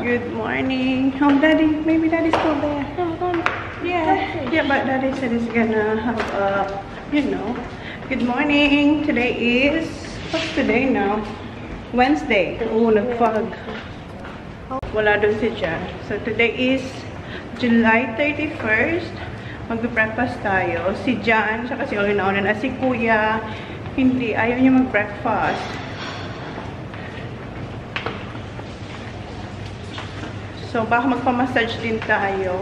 Good morning. Oh, Daddy, maybe Daddy's still there. Yeah, but Daddy said he's gonna have you know. Good morning. Today is, what's today now? Wednesday. Oh, nag-fog. Wala dun si Jan. So, today is July 31st. Mag-breakfast tayo. Si Jan, siya kasi nauna na. Si Kuya, hindi. Ayaw niya mag-breakfast. So, baka magpa-massage din tayo.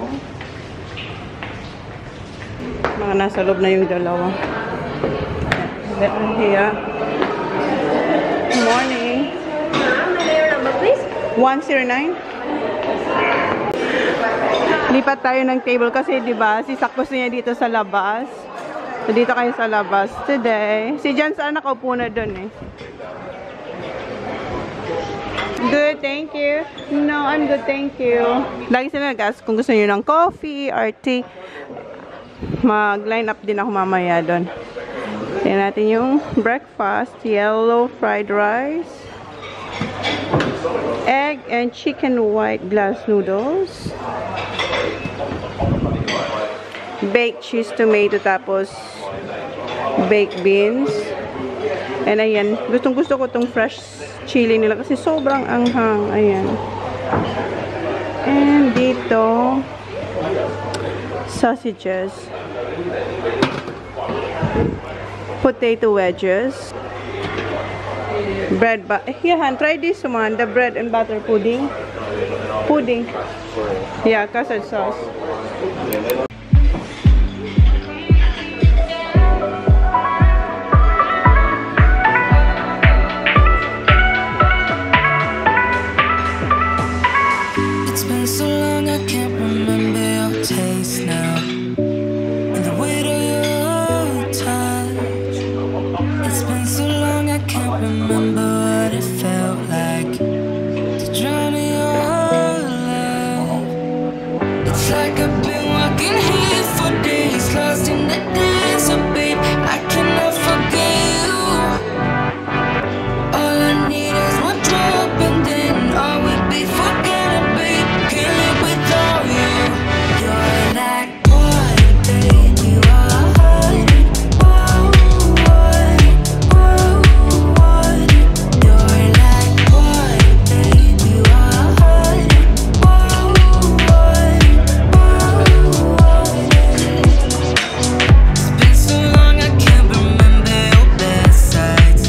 Mga nasa loob na yung dalawa. Let me here. Good morning. Ma'am, may number please? 109. Lipat tayo ng table kasi 'di ba? Si Sak gusto niya dito sa labas. So dito kayo sa labas today. Si Jan saan nakaupo na doon eh. Good, thank you. No, I'm good, thank you. Lagi sila nag-ask kung gusto niyo ng coffee or tea. Mag-line up din ako mamaya doon. Tingnan natin yung breakfast. Yellow fried rice. Egg and chicken white glass noodles. Baked cheese tomato tapos baked beans. And ayan, gustong gusto ko tong fresh chili nila kasi sobrang anghang. Ayan. And dito sausages. Potato wedges. Bread here, try this one, the bread and butter pudding. Yeah, custard sauce. It's been so long I can't remember your taste now, and the weight of your touch. It's been so long I can't remember what it felt like to drown in your love. It's like I've been walking here for days, lost in the dance, so babe, I cannot forget you. All I need is one drop and then all will be forgotten, babe. Can't live without you. You're like water, babe, you are water. You're like water, babe, you are water. It's been so long I can't remember your best sides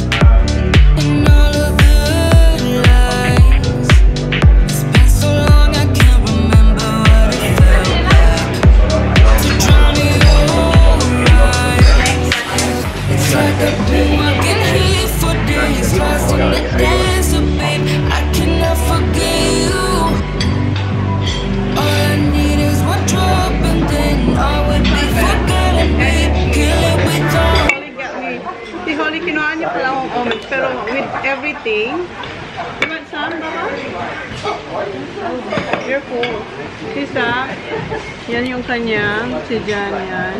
and all of the lies. It's been so long I can't remember what it felt like to drown in your eyes. It's like I've been walking here for days, lost in the dance, so babe, I cannot forget you. All I need is one drop and then all would be forgotten, babe. Can't live without. Holly got me. Si Holly, kinuha niya pala akong omelet, pero with everything. You want some, baka? You're full. Si Sak, yan yung kanyang. Si Jan yan.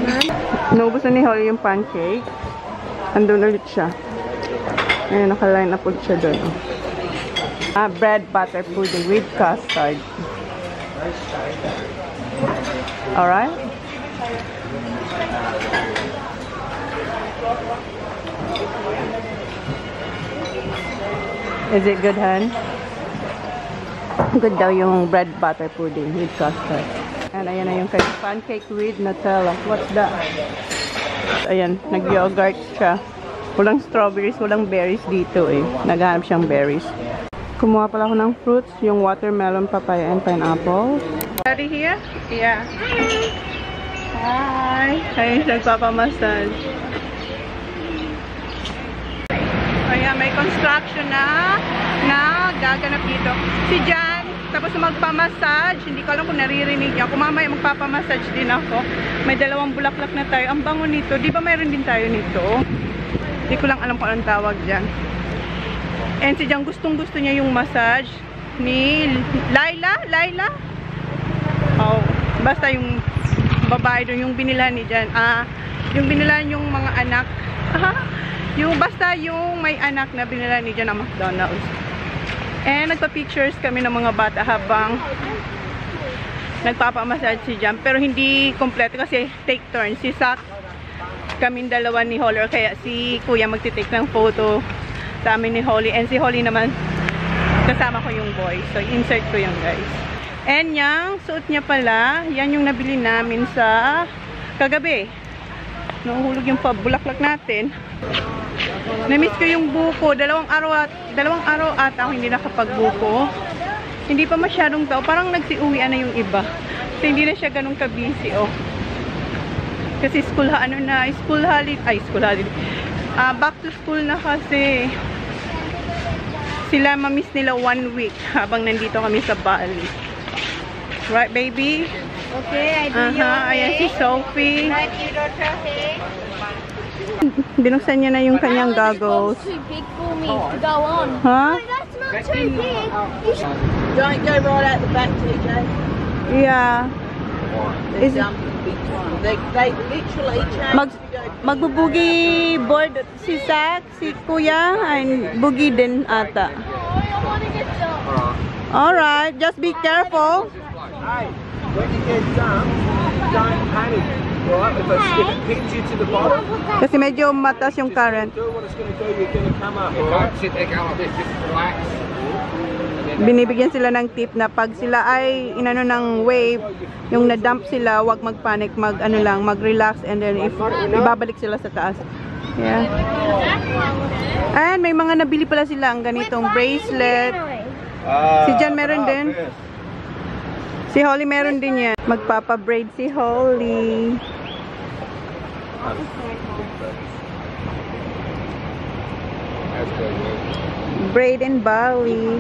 Naubos na ni Holly yung pancake. Andun ulit siya. Ayan, naka-line up ulit siya doon. Bread butter pudding with custard. Alright? Is it good, Han? Good daw yung bread butter pudding with custard. And ayan na yung pancake with Nutella. What's that? Ayan, nag-yogurt siya. Walang strawberries, walang berries dito eh. Naghahanap siyang berries. Kumuha pala ako ng fruits, yung watermelon, papaya, and pineapple. Daddy here? Yeah. Hi! Ayun, nagpapamassage. Ayan, may construction na gaganap dito. Si Jan, tapos magpamassage. Hindi ko alam kung naririnig niya. Kung mamaya magpapamassage din ako. May dalawang bulaklak na tayo. Ang bango nito. Di ba mayroon din tayo nito? Hindi ko lang alam kung anong tawag dyan. And si Jan, gustong-gusto niya yung massage ni Laila? Oh, basta yung babae doon, yung binilan ni Jan. Yung binilan yung mga anak. Yung basta yung may anak na binilan ni Jan ng McDonald's. And nagpa-pictures kami ng mga bata habang nagpapamassage si Jam. Pero hindi kompleto kasi take turns. Si Sak, kaming dalawa ni Holly, kaya si Kuya magtitake ng photo sa amin ni Holly. And si Holly naman, kasama ko yung boy. So, insert ko yung guys. And yung suot niya pala, yan yung nabili namin sa kagabi. Nahuhulog yung pabulaklak natin. Na-miss ko yung buko. Dalawang araw ata ako hindi nakapagbuko. Hindi pa masyadong tao. Parang nagsiuwian na yung iba. So, hindi na siya ganun ka-busy, oh. Kasi school holiday. Back to school na kasi. Sila mamiss nila 1 week habang nandito kami sa Bali. Right, baby? Okay, I do your Ayan si Sophie. Like your daughter hair. Binuksan niya na yung kanyang goggles. Too big for me to go on. Huh? That's not too big. You should... Don't go right out the back, TJ. Yeah. They're Is it- jumping big time. They literally change to go. Magbubugi board si Sak, si Kuya, and bugi din ata. Oh, I want to get some. Alright, just be careful. Hey, when you get done, don't panic, right? If it pins you to the bottom, Kasi medyo matas yung current. do what it's going to do. You're going to come up, You alright? can't sit there going like this, just relax. Binibigyan sila ng tip na pag sila ay inano ng wave, yung na-dump sila, wag mag-panic, mag-relax, and then ibabalik sila sa taas. Yeah. And may mga nabili pala sila ang ganitong bracelet. Si Jan meron din. Si Holly meron din yan. Magpapa-braid si Holly. Braid in Bali.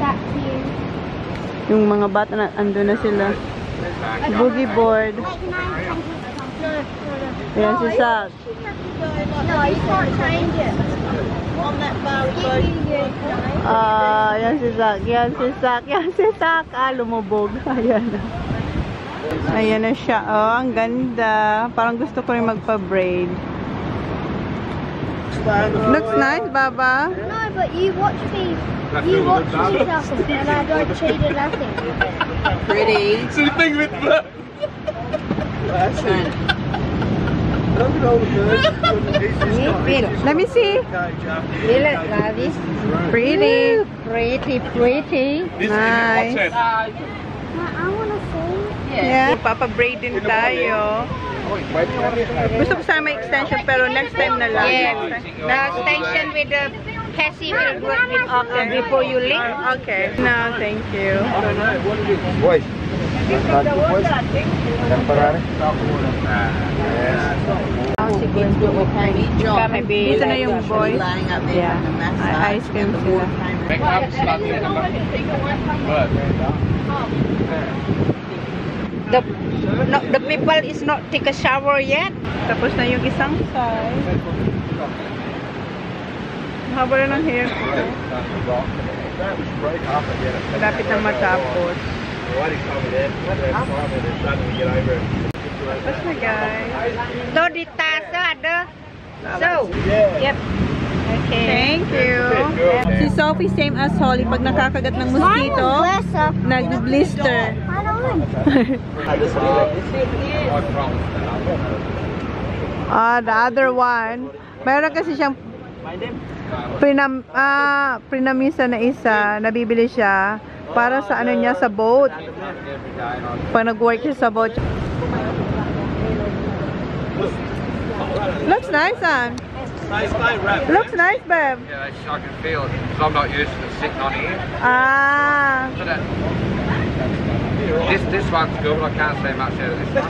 That's you. Yung mga bata na ando na sila. Boogie board. No. Ayan si Sak. No, you can't change it. On that bar, Yan si Sak. Yan si Sak. Yan si Sak. Lumubog. Ayan na. Ayan na siya. Oh, ang ganda. Parang gusto ko rin magpa-braid. Looks nice, Baba. No, but you watch me. You watch me shuffle, and I don't cheat or nothing. pretty. Sleeping with blood. Look at all the birds. Let me see. You look like this. Pretty. Pretty. Nice. I want to see. Yeah. Papa-braid din tayo. Gusto ko sana may extension pero next time na lang. The extension with the Cassie will do it with after before you leave. Okay. No, thank you. Boys. Temporary. Dito na yung boys. Lying up there Yeah. on the massage. Ice cream sila. Make up stuff in the The people is not take a shower yet. Tapos na yung isang side. Haba na ng hair ko. Malapit na matapos. Tapos na guys. So the task ada. So, yep. Okay. Thank you. Si Sophie same as Holly. Pag nakakagat ng mosquito, nag-blister. The other one, mayroon kasi siyang prinamisa na isa, nabibili siya para sa ano niya, sa boat. Pag nag-work siya sa boat. Looks nice, son. Looks nice, babe. Yeah, I can feel it. So I'm not used to sitting on here. So that, this one's good, but I can't say much out of this one.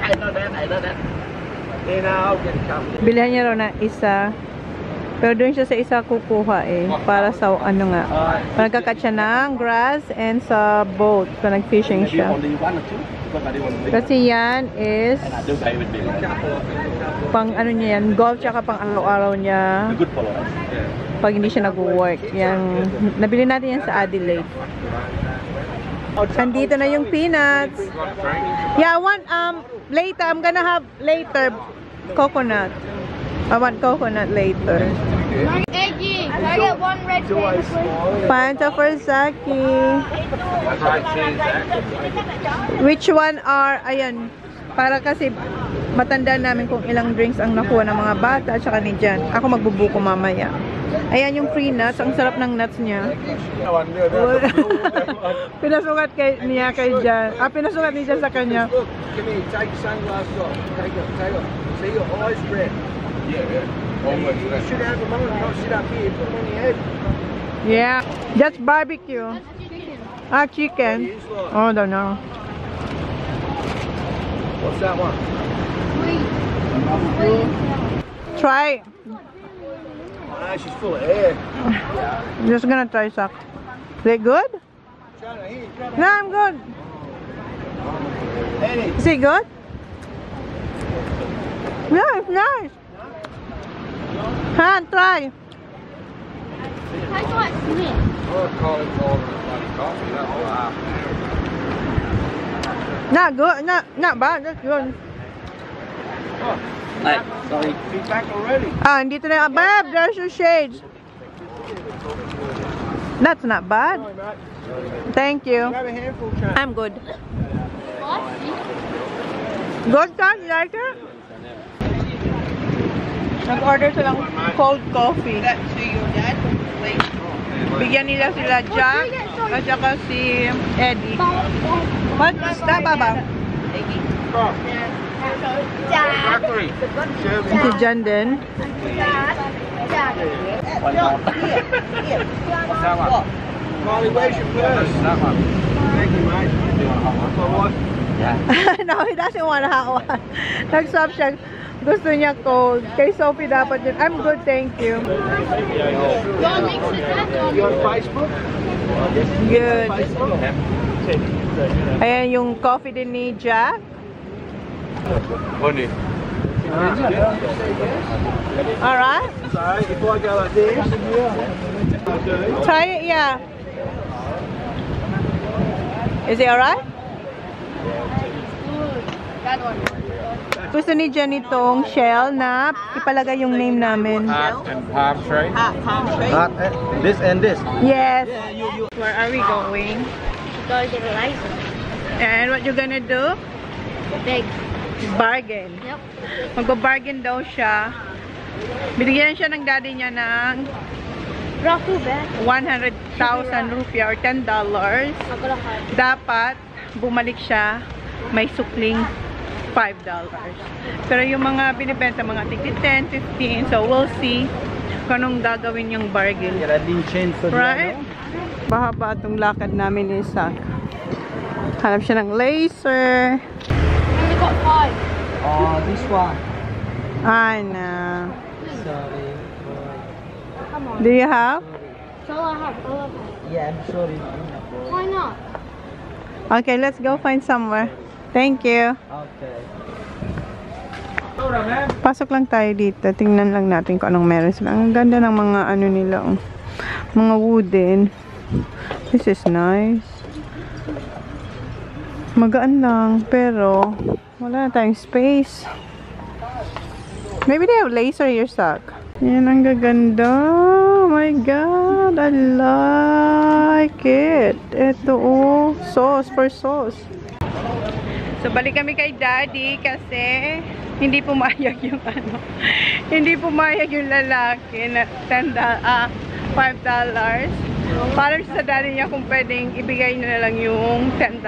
I know that. Then I'll get a couple. Bilhan niya raw na isa. Pero doon siya sa isa kukuha eh. Para sa ano nga. Nagkakat siya ng grass and sa boat. So nag-fishing siya. Kasi yan is pang ano niya yan. Golf tsaka pang araw-araw niya. Pag hindi siya nag-work. Yan. Nabili natin yan sa Adelaide. Andito na yung peanuts. Yeah, I want later, I'm gonna have later coconut. I want coconut later. Eggie, can I get one red Fanta, please? Fanta for Zaki. That's right, cheese, eh? Which one are, ayan, para kasi matandaan namin kung ilang drinks ang nakuha ng mga bata at saka ni Jan. Ako magbubuko mamaya. Ayan yung free nuts. Ang sarap ng nuts niya. Pinasukat niya kay Jan. Pinasukat ni Jan sa kanya. Look, come here, take your sunglasses off. Take off. See your eyes red. Yeah. Almost You red. should have them on, not sit up here, put them on your head. Yeah. That's barbecue. Chicken. Oh, don't know. What's that one? Try. Ah, she's full of air. Just gonna try some. Is it good? Shona, here, grab a No, I'm good. Eddie. Is it good? Yeah, it's nice. Han, try. Tastes like Smith. Oh, call it all the bloody coffee. That's all half an hour. Not good. Not bad. That's good. Sorry. Be back already. Andito na. Babe, there's your shades. That's not bad. Sorry, mate. Thank you. Grab a handful, Shona. I'm good. Good, Dad? You like it? Nag-order silang cold coffee. That to your dad? Wait. Bigyan nila sila Jack at saka si Eddie. What? Stop, Baba. Oh, Factory. Si Jan din. What's that one? Molly, where's your purse? That one. Thank you, mate. Do you want a hot one? For what? Yeah. No, he doesn't want a hot one. Nag-swap siya. Gusto niya cold. Kay Sophie dapat yun. I'm good, thank you. You on Facebook? Good. Facebook? Ayan yung coffee din ni Jack. Honey. Alright. So, if I go like this, Try it, yeah. Is it alright? That one. Gusto ni Jen itong shell na ipalagay yung name namin. Heart and palm tree. Palm tree. this and this. Yes. Where are we going? Go get a license. And what you gonna do? Big. Bargain. Yep. Magbabargain daw siya. Binigyan siya ng daddy niya ng Not too bad. 100,000 rupiah or $10. I'm gonna hide. Dapat bumalik siya may sukling $5. Pero yung mga binibenta mga tigit 10, 15. So we'll see kung anong gagawin yung bargain. Right? Bahaba itong lakad namin ni Isak. Hanap siya ng laser. Only got 5. Oh, this one. I know. Sorry. Come on. Do you have? That's all I have. All I have. Yeah, I'm sorry. Why not? Okay, let's go find somewhere. Thank you. Okay. Pasok lang tayo dito. Tingnan lang natin kung anong meron sila. Ang ganda ng mga ano nila. Oh. Mga wooden. This is nice. Magaan lang. Pero wala na tayong space. Maybe they have laser here, Sak. Yan ang gaganda. Oh my God. I like it. Ito oh. Sauce for sauce. So balik kami kay Daddy kasi hindi pumayag yung ano. Hindi pumayag yung lalaki na $5. Parang sa daddy niya kung pwedeng ibigay na lang yung $10.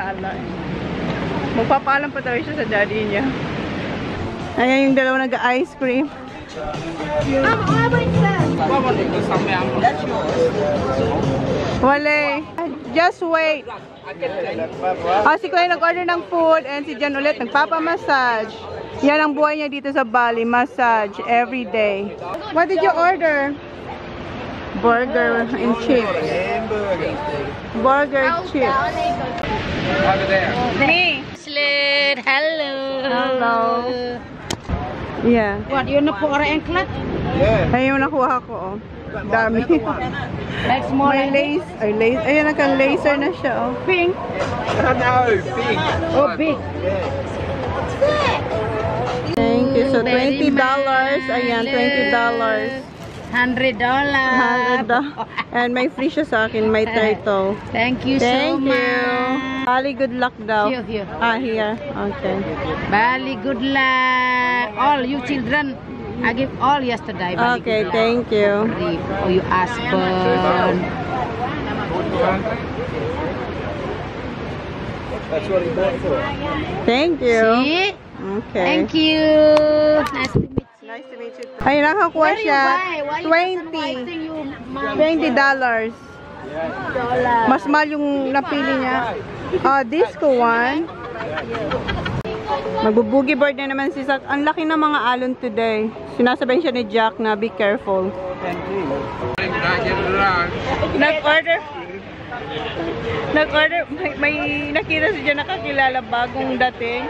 Magpapaalam pa daw siya sa daddy niya. Ayan yung dalawa nag-ice cream. I went first. That's yours. Wale. Just wait. Si Kuya nag-order ng food and si Jan ulit nagpapamassage. Yan ang buhay niya dito sa Bali. Massage every day. What did you order? Burger and chips. Hamburger. Burger chips. Over there. Me. Slid, hello. Hello. Yeah. What, yun na po orang engklat? Yeah. Ayun yung nakuha ko. Oh. Dami. Like small May lace. Ay, lace. Ayun, naka-laser na siya. Oh. Pink. No, big. Oh, big. Yeah. What's So, $20. Ayan, $20. $100. And may free siya sa akin. May turtle. Thank you so much. Bali, good luck daw. Here. Here. Okay. Bali, good luck. All you children, I give all yesterday. Bali, Okay, good luck. thank you. For you husband. That's what he bought for. Thank you. See? Okay. Thank you. Nice to meet you. Nice to meet you. Ay, nakakuha siya. $20. Mas mahal yung napili niya. Disco one. Magbubugi board na naman si Zach. Ang laki ng mga alon today. Sinasabihin siya ni Jack na be careful. Nag-order, may nakita siya nakakilala bagong dating.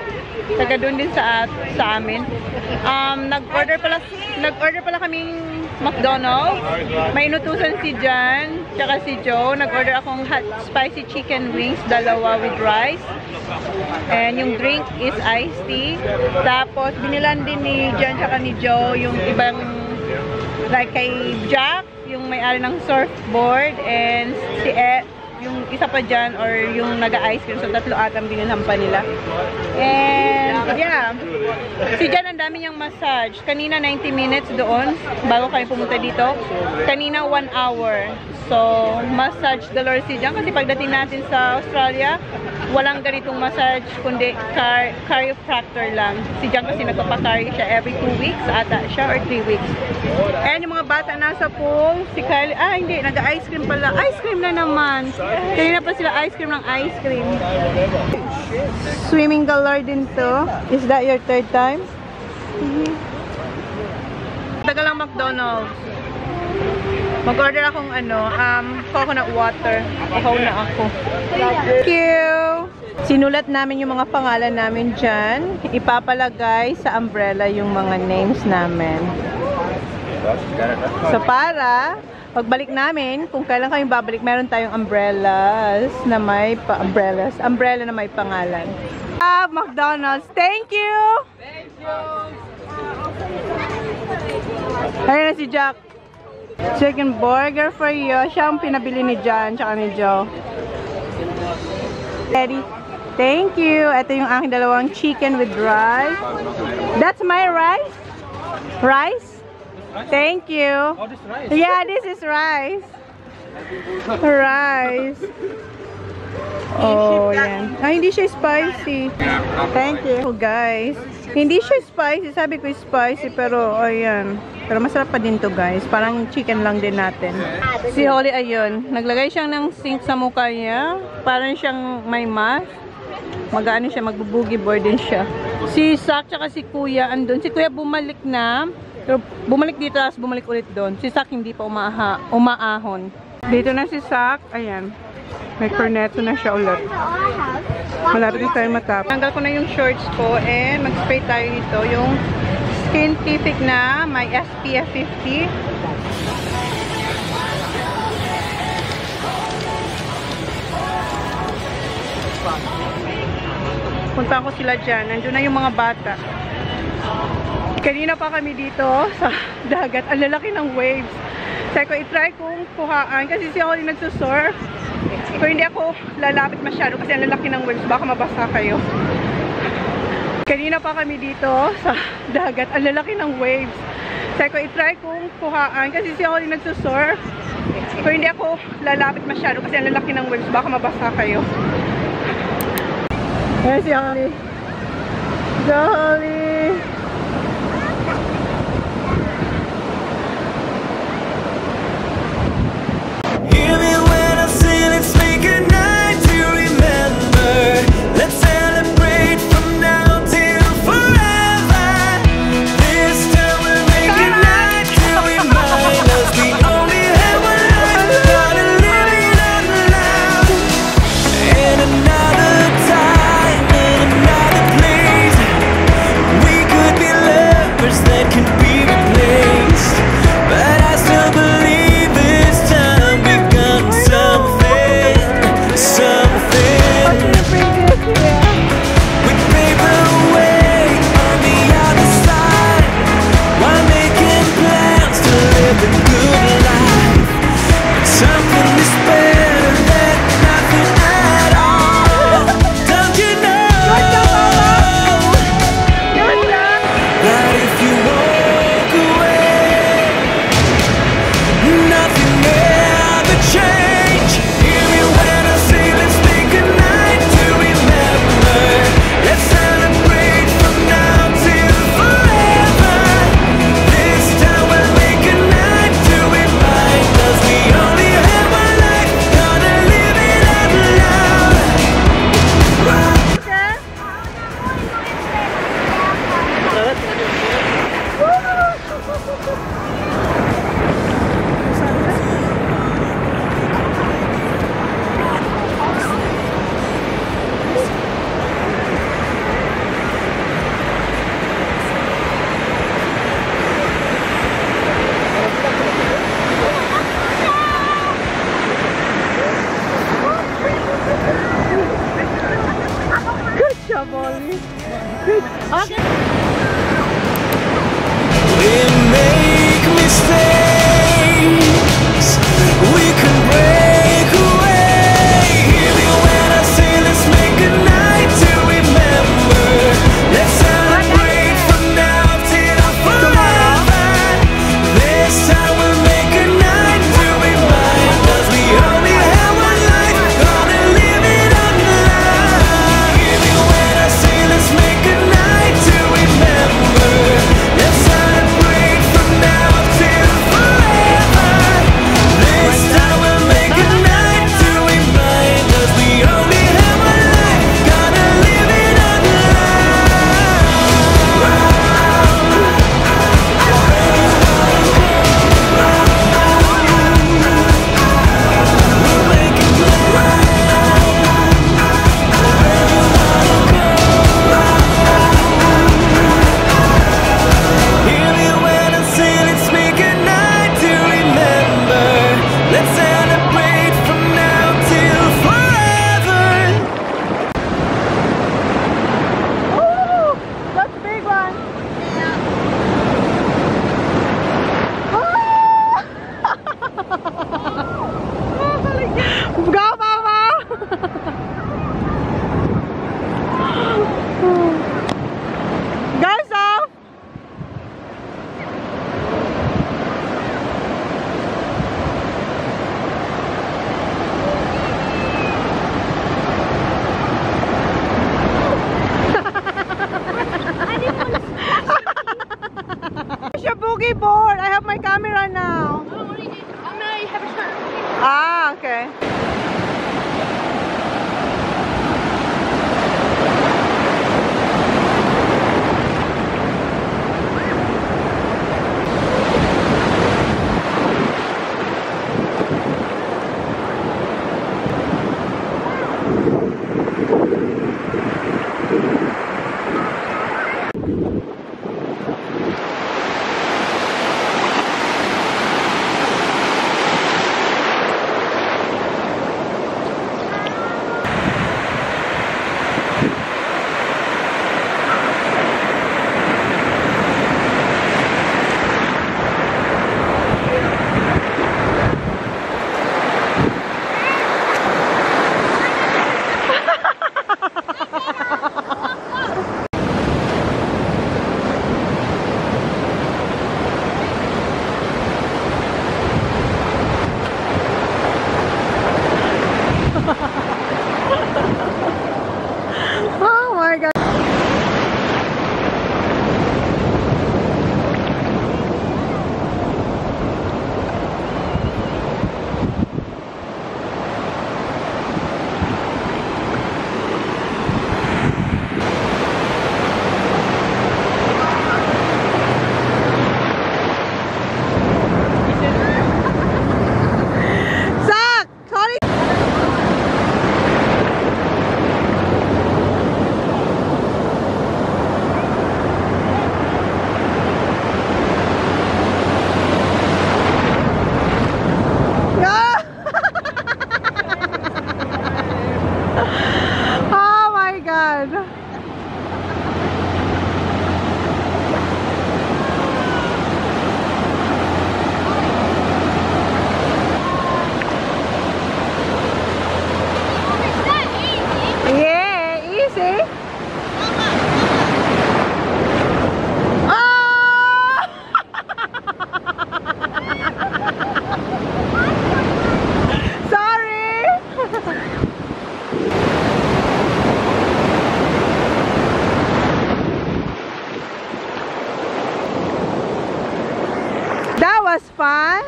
Taga doon din sa amin. Nag-order pala kaming McDonald's. May inutusan si Jan, tsaka si Joe. Nag-order akong hot spicy chicken wings, dalawa with rice. And yung drink is iced tea. Tapos binilan din ni Jan tsaka ni Joe yung ibang, like kay Jack, yung may-ari ng surfboard, and si yung isa pa dyan, or yung naga-ice cream. So, tatlo atang binilhan pa nila. And, yeah. Si Jan, ang dami niyang massage. Kanina, 90 minutes doon, bago kami pumunta dito. Kanina, 1 hour. So, massage the Lord si Jan. Kasi pagdating natin sa Australia, walang ganitong massage, kundi chiropractor lang. Si Jan kasi nagpapakari siya every 2 weeks, ata siya, or 3 weeks. And yung mga bata nasa pool, si Kylie, hindi, nag-ice cream pala. Ice cream na naman. Kanina pa sila ice cream ng ice cream. Swimming galore din to. Is that your third time? Tagal lang McDonald's. Mag-order akong coconut water. Ihaw na ako. Thank you! Sinulat namin yung mga pangalan namin dyan. Ipapalagay sa umbrella yung mga names namin. So para pagbalik namin, kung kailan kami babalik, meron tayong umbrella na may pangalan. McDonald's, thank you! Thank you! Ayun na si Jack. Chicken burger for you. Siya ang pinabili ni Jan tsaka ni Joe. Eddie, thank you. Ito yung aking dalawang chicken with rice. That's my rice? Rice? Thank you. Oh, this rice. Yeah, this is rice. Rice. Oh, yan. Hindi siya spicy. Thank you, guys. Hindi siya spicy. Sabi ko spicy, pero ayan. Pero masarap pa din to, guys. Parang chicken lang din natin. Si Holly, ayun. Naglagay siyang ng sink sa mukha niya. Parang siyang may mask. Mag-ano siya, magbubugi board din siya. Si Sak, tsaka si Kuya, andun. Si Kuya bumalik na. Pero bumalik dito, tapos bumalik ulit doon. Si Sak hindi pa umaahon. Dito na si Sak. Ayan. May cornetto na siya ulit. Malapit na tayo matapos. Tanggal ko na yung shorts ko and mag-spray tayo ito. Yung Skintific na may SPF 50. Punta ko sila dyan. Nandun na yung mga bata. Kanina pa kami dito sa dagat. Ang lalaki ng waves. Sabi ko, i-try kong kuhaan. Kasi si Holly nagsusurf. Pero hindi ako lalapit masyado kasi ang lalaki ng waves. Baka mabasa kayo. Kanina pa kami dito sa dagat. Ang lalaki ng waves. Sabi ko, i-try kong kuhaan. Kasi si Holly nagsusurf. Pero hindi ako lalapit masyado kasi ang lalaki ng waves. Baka mabasa kayo. Ayan si Holly. Go, Holly! boogie board. I have my camera now. Ah, okay. Oh my God. Zach, sorry. Oh my God. Yeah, easy. Oh! Sorry. That was fun.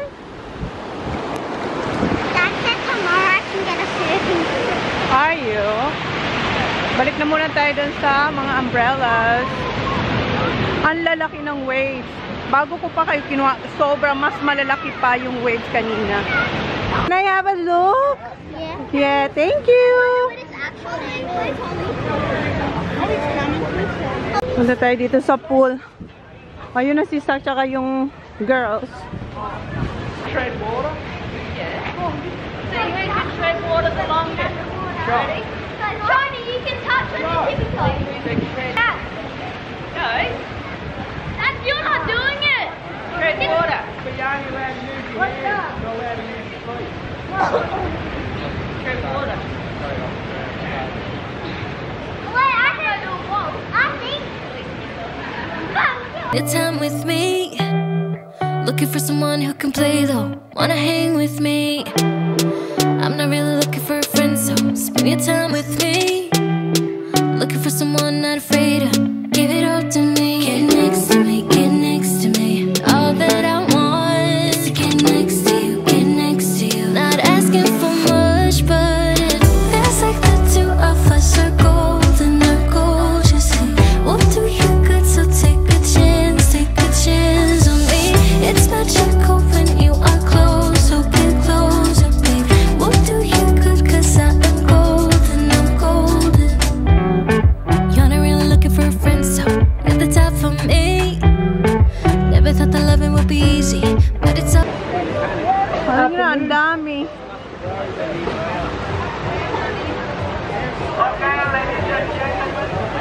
Dad said tomorrow I can get a surfing board. Are you? Balik na muna tayo dun sa mga umbrellas. Ang lalaki ng waves. Bago ko pa kayo kinuha, sobrang mas malalaki pa yung waves kanina. Can I have a look? Yeah. Yeah, thank you. What is actually name? Oh, it's coming closer. Punta tayo dito sa pool. Ayun na si Sak tsaka yung girls. Tread water. So you can tread water the longest. Ready? Johnny, you can touch on the tippy toe. Dad. No. Dad, you're not doing it. Tread water. But you're only allowed to move your hands. You're not allowed to move your feet. Tread water. Wait, I can do both. I think. Your time with me. Looking for someone who can play though. Wanna hang with me. I'm not really looking for a friend, so spend your time with me. Looking for someone not afraid to give it all to me. Get next to me, get next to me. All that I want is to get next to you, get next to you. Not asking for much, but it feels like the two of us are golden, are gold. You see, we'll do you good, so take a chance on me. It's magical when you are close, so get closer, babe. We'll do you good, 'cause I am golden, I'm golden. You're not really looking for a friend, so at the top for me. Never thought that loving would be easy, but it's all. Ayun na, ang dami.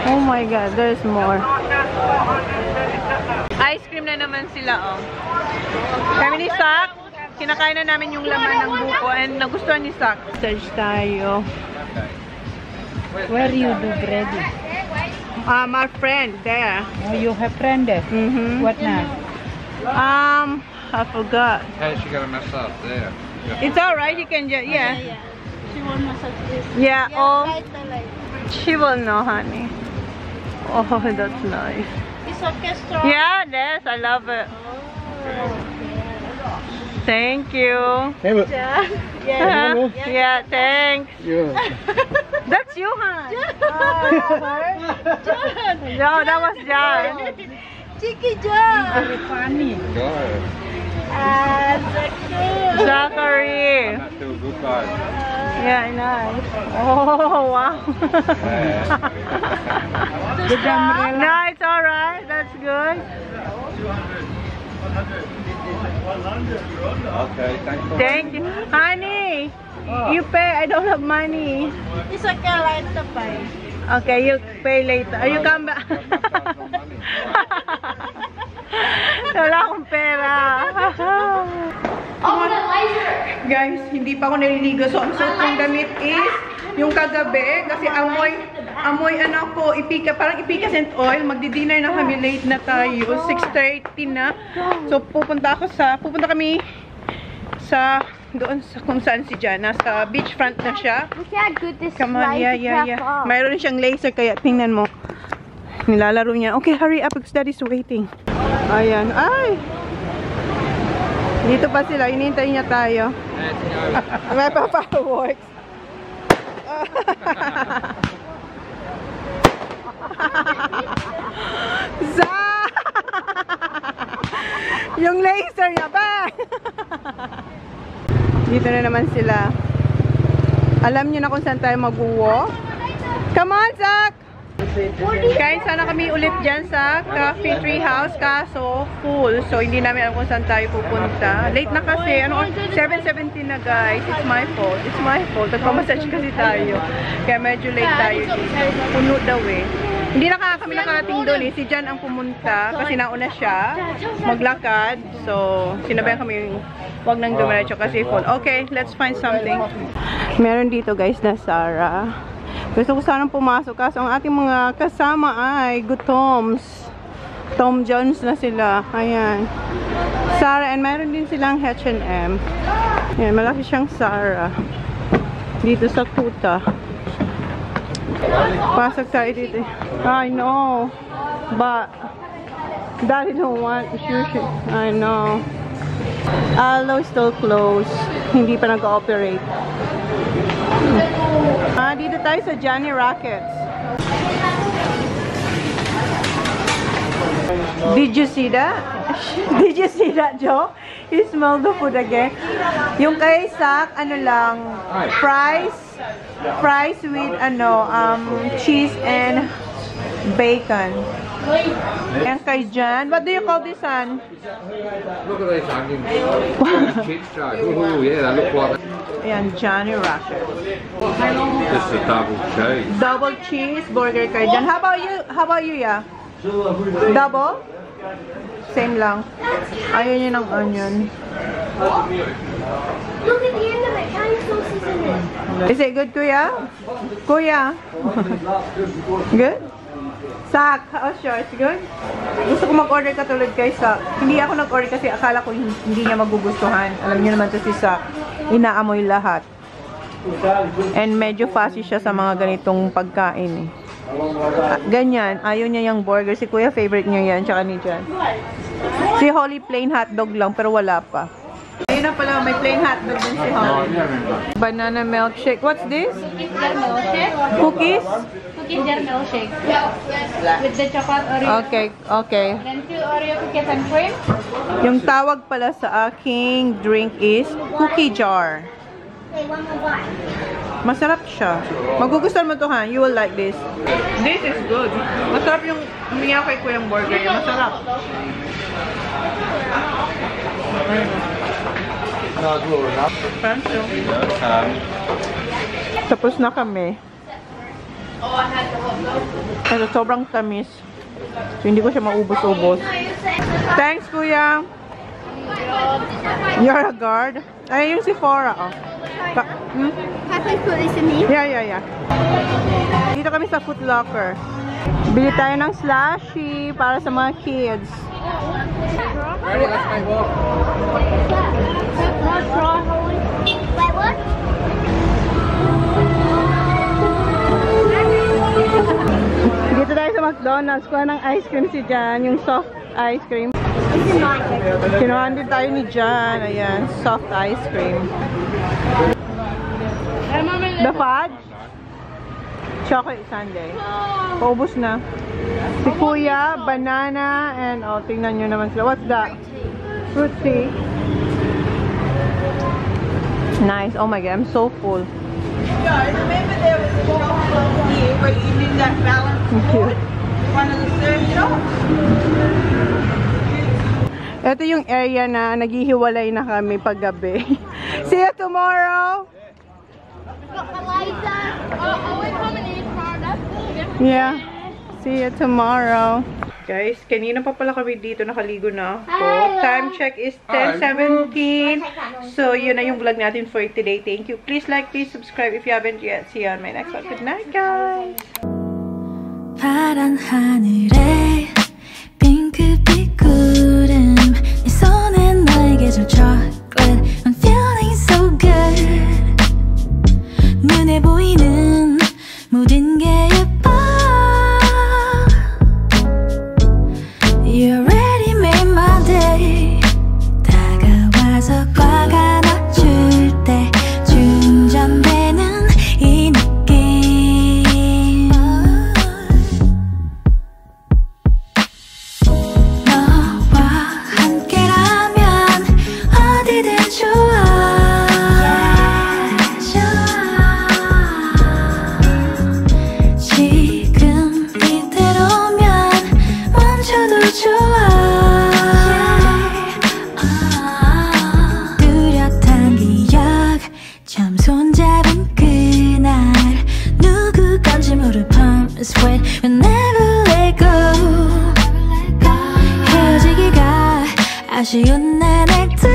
Oh my God, there's more. Ice cream na naman sila, oh. Kami ni Sak, kinakain na namin yung laman ng buko and nagustuhan ni Sak. Search tayo. Where you do bread? My friend, there. Oh, you have friend there? Mm-hmm. What now? I forgot. Hey, she got a mess up there. It's alright, you can just, yeah. She won't massage this. Yeah, oh, Right, like. she will know, honey. Oh, that's nice. It's orchestra. Yeah, yes, I love it. Thank you. Hey, look. Yeah, thanks. Yeah. That's you, huh? No, that was John. Cheeky John. Very funny. Good. And Zachary. That's still good, guys. Yeah, nice. Oh, wow. Good umbrella. No, it's alright. That's good. Okay, thanks for Thank you. Honey, you pay. I don't have money. it's okay, like the pie. Okay, you pay later. You come back. Wala akong pera. Guys, hindi pa ako naliligo. So, ang suot kong damit is yung kagabi. Kasi amoy ano ko, parang ipika scent oil. Magdi-dinner na kami, late na tayo. 6:30 na. So, pupunta kami sa, doon sa kung saan si Jan. Nasa beachfront na siya. Look how good this Come on, yeah. Mayroon siyang laser, kaya tingnan mo. Nilalaro niya. Okay, hurry up because daddy's waiting. Ayan. Ay! Dito pa sila. Inintay niya tayo. May pa-fireworks. Yung laser niya ba? Dito na naman sila. Alam niyo na kung saan tayo mag-walk? Come on, Zach! Kain sana kami ulit dyan sa Coffee Tree House, kaso full. So, hindi namin alam kung saan tayo pupunta. Late na kasi. 7:17 na, guys. It's my fault. It's my fault. Nagpamassage kasi tayo. Kaya medyo late tayo. Puno daw eh. Hindi na kami nakarating doon eh. Si Jan ang pumunta kasi nauna siya maglakad. So, sinabayan kami wag nang dumiretso kasi full. Okay, let's find something. Meron dito, guys, na Sarah. Gusto ko sanang pumasok kaso ang ating mga kasama ay gutoms. Tom Jones na sila. Ayan. Sarah, and meron din silang H&M. Ayan, malaki siyang Sarah. Dito sa Kuta. Pasok tayo dito. I know. But Daddy don't want sushi. I know. Alo still closed. Hindi pa nag-ooperate. Dito tayo sa Johnny Rockets. Did you see that? Did you see that, Joe? You smell the food again. Yung kay Sak, ano lang, fries with cheese and bacon. And kay Jan, what do you call this one? Look at these onions. Chips, Joe. Oh, yeah, they look like Ayan, Johnny Rockets. just a double cheese. Double cheese burger kay Jan. How about you, yeah? Double? Same lang. Ayaw niya ng onion. Look at the end of it. County sauce is in it. Is it good, Kuya? Kuya? Good? Sak, how's yours? Good? Gusto ko mag-order katulad kay Sak. Hindi ako nag-order kasi akala ko hindi niya magugustuhan. Alam niyo naman to si Sak. Inaamoy lahat. And medyo fussy siya sa mga ganitong pagkain eh. Ganyan, ayaw niya yung burger. Si Kuya favorite niya yan, tsaka ni Jan. Si Holly plain hotdog lang, pero wala pa. Ayun na pala, may plain hotdog din si Holly. Banana milkshake. What's this? Cookies jar milkshake. Cookies? Cookies jar milkshake. With the chocolate Oreo. Okay. Then 2 Oreo cookies and cream. Yung tawag pala sa aking drink is cookie jar. Hey, one more bite. Masarap siya. Magugustuhan mo to, ha? You will like this. This is good. Masarap yung umiyak kay Kuyang burger. Yung masarap. Tapos na kami. Kasi sobrang tamis. So, hindi ko siya maubos-ubos. Thanks, Kuya. You're a guard. Ay, yung Sephora, oh. Have I put this in here? Yeah. Dito kami sa Foot Locker. Bili tayo ng slushy para sa mga kids. Ready, let's make walk. Wait, what? Dito tayo sa McDonald's. Kuha ng ice cream si Jan, yung soft ice cream. Kinuhaan din tayo ni John. Ayan, soft ice cream. The fudge? Chocolate sundae. Paubos na. Si Kuya, banana, and oh, tingnan nyo naman sila. What's that? Fruit tea. Nice. Oh my God, I'm so full. Guys, remember there was a chocolate here where you did that balance board? One of the serve shops. Ito yung area na naghihiwalay na kami paggabi. See you tomorrow! Yeah. See you tomorrow. Guys, kanina pa pala kami dito, nakaligo na ako. Time check is 10:17. So, yun na yung vlog natin for today. Thank you. Please like, please subscribe if you haven't yet. See you on my next one. Good night, guys! 파란 하늘에 핑크빛 구름 네 손에 나에게 줄 chocolate I'm feeling so good 눈에 보이는 모든 게 예뻐 You already made my day 다가와서 꽉 안아줄 때 충전되는 이 느낌 너와 함께라면 어디든 좋아 지금 이대로면 멈춰도 좋아 뚜렷한 기억 처음 손잡은 그날 누구 건지 모를 promise wait we'll never let go 헤어지기가 아쉬운 나날들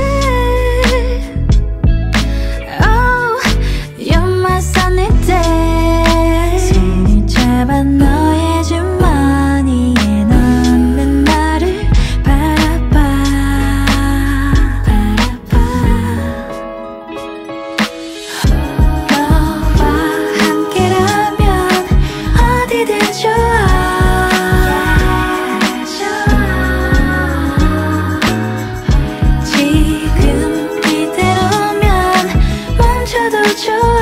Oh, you're my sunny day 손을 잡아 너의 주머니에 넣는 나를 바라봐 너와 함께라면 어디든 좋아 지금 이대로면 멈춰도 좋아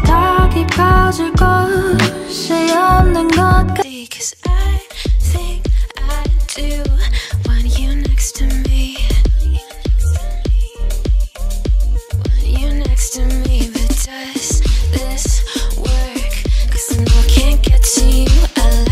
더 깊어질 곳이 없는 것 같아 Cause I think I do want you next to me